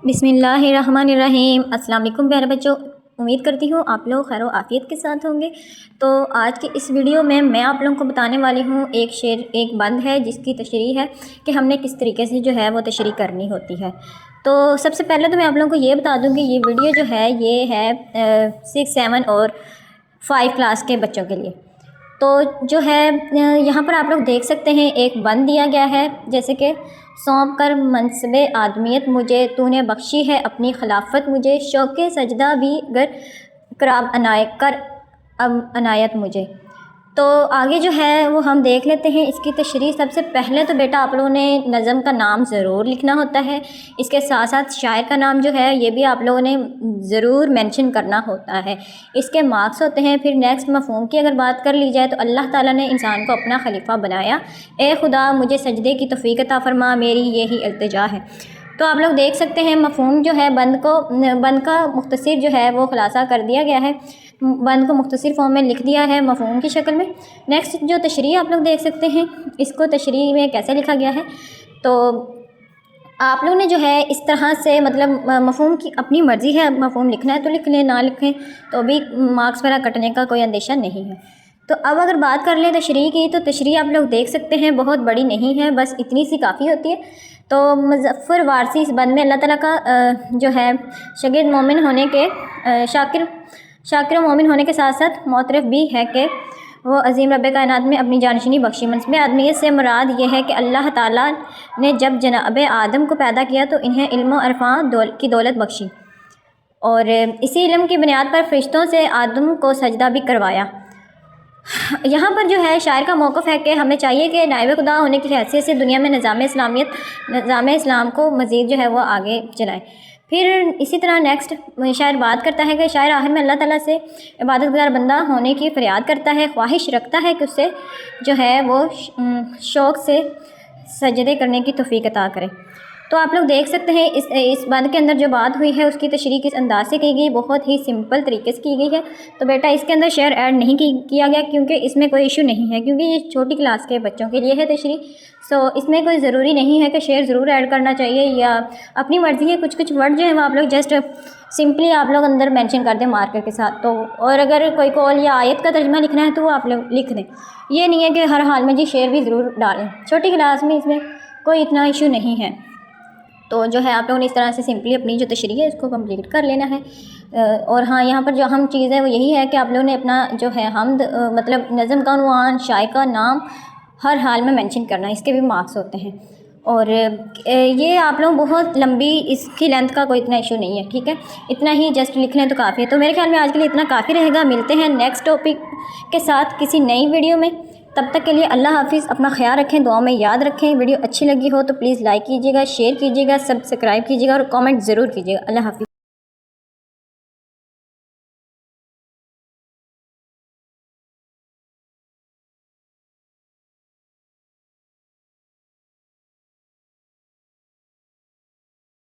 बिस्मिल्लाहिर्रहमानिर्रहीम। अस्सलाम वालेकुम प्यारे बच्चों, उम्मीद करती हूँ आप लोग खैर आफ़ियत के साथ होंगे। तो आज की इस वीडियो में मैं आप लोगों को बताने वाली हूँ एक शेर, एक बंद है जिसकी तशरीह है कि हमने किस तरीके से जो है वो तशरीह करनी होती है। तो सबसे पहले तो मैं आप लोगों को ये बता दूँ कि ये वीडियो जो है ये है 6, 7 और 5 क्लास के बच्चों के लिए। तो जो है यहाँ पर आप लोग देख सकते हैं एक बंद दिया गया है, जैसे कि सौंप कर मनसबे आदमियत मुझे, तूने बख्शी है अपनी खिलाफत मुझे, शौक़े सजदा भी गर कराब अनायत कर अब अनायत मुझे। तो आगे जो है वो हम देख लेते हैं इसकी तशरीह। सबसे पहले तो बेटा आप लोगों ने नज़म का नाम ज़रूर लिखना होता है, इसके साथ साथ शायर का नाम जो है ये भी आप लोगों ने ज़रूर मेंशन करना होता है। इसके मार्क्स होते हैं। फिर नेक्स्ट मफ़हूम की अगर बात कर ली जाए तो अल्लाह ताला ने इंसान को अपना खलीफा बनाया, ए खुदा मुझे सजदे की तौफ़ीक अता फरमा, मेरी यही इल्तिजा है। तो आप लोग देख सकते हैं मफ़हूम जो है बंद का मुख्तसर जो है वो खुलासा कर दिया गया है, बंद को मुख्तसर फॉर्म में लिख दिया है मफ़हूम की शक्ल में। नेक्स्ट जो तशरीह आप लोग देख सकते हैं, इसको तशरीह में कैसे लिखा गया है। तो आप लोग ने जो है इस तरह से मतलब मफ़हूम की अपनी मर्ज़ी है, मफ़हूम लिखना है तो लिख लें, ना लिखें तो भी मार्क्स वगैरह कटने का कोई अंदेशा नहीं है। तो अब अगर बात कर लें तशरीह की, तो तशरीह आप लोग देख सकते हैं बहुत बड़ी नहीं है, बस इतनी सी काफ़ी होती है। तो मुज़फ़्फ़र वारसी इस बंद में अल्लाह ताला का जो है शागिर्द मोमिन होने के शाकिर मोमिन होने के साथ साथ मोतरफ़ भी है कि वो अज़ीम रब्बे कायनात में अपनी जानशीनी बख्शी। मनसबे आदमियत से मुराद ये है कि अल्लाह ताला ने जब जनाब आदम को पैदा किया तो इन्हें इल्म और इरफ़ान की दौलत बख्शी, और इसी इल्म की बुनियाद पर फ़रिश्तों से आदम को सजदा भी करवाया। यहाँ पर जो है शायर का मौक़िफ़ है कि हमें चाहिए कि नायब खुदा होने की हैसियत से दुनिया में निज़ाम इस्लाम को मज़ीद जो है वो आगे चलाएँ। फिर इसी तरह नेक्स्ट शायर बात करता है कि शायर आखिर में अल्लाह ताला से इबादत गुज़ार बंदा होने की फ़रियाद करता है, ख्वाहिश रखता है कि उससे जो है वो शौक़ से सजदे करने की तौफ़ीक अता करे। तो आप लोग देख सकते हैं इस बंद के अंदर जो बात हुई है उसकी तशरीह किस अंदाज से की गई, बहुत ही सिंपल तरीके से की गई है। तो बेटा इसके अंदर शेर ऐड नहीं किया गया क्योंकि इसमें कोई इशू नहीं है, क्योंकि ये छोटी क्लास के बच्चों के लिए है तशरीह। सो इसमें कोई ज़रूरी नहीं है कि शेर ज़रूर ऐड करना चाहिए, या अपनी मर्ज़ी है। कुछ वर्ड जो है वो आप लोग जस्ट सिंपली आप लोग अंदर मेंशन कर दें मार्कर के साथ। तो और अगर कोई कौल या आयत का तर्जुमा लिखना है तो वो आप लोग लिख दें। ये नहीं है कि हर हाल में जी शेर भी ज़रूर डालें, छोटी क्लास में इसमें कोई इतना इशू नहीं है। तो जो है आप लोगों ने इस तरह से सिंपली अपनी जो तशरीह है इसको कंप्लीट कर लेना है। और हाँ, यहाँ पर जो अहम चीज़ है वो यही है कि आप लोगों ने अपना जो है हमद मतलब नज़म का उन्वान, शायर का नाम हर हाल में मेंशन करना है, इसके भी मार्क्स होते हैं। और ये आप लोग बहुत लंबी इसकी लेंथ का कोई इतना इशू नहीं है, ठीक है, इतना ही जस्ट लिख लें तो काफ़ी है। तो मेरे ख्याल में आज के लिए इतना काफ़ी रहेगा। मिलते हैं नेक्स्ट टॉपिक के साथ किसी नई वीडियो में। तब तक के लिए अल्लाह हाफिज़, अपना ख्याल रखें, दुआ में याद रखें। वीडियो अच्छी लगी हो तो प्लीज़ लाइक कीजिएगा, शेयर कीजिएगा, सब्सक्राइब कीजिएगा और कमेंट ज़रूर कीजिएगा। अल्लाह हाफिज़।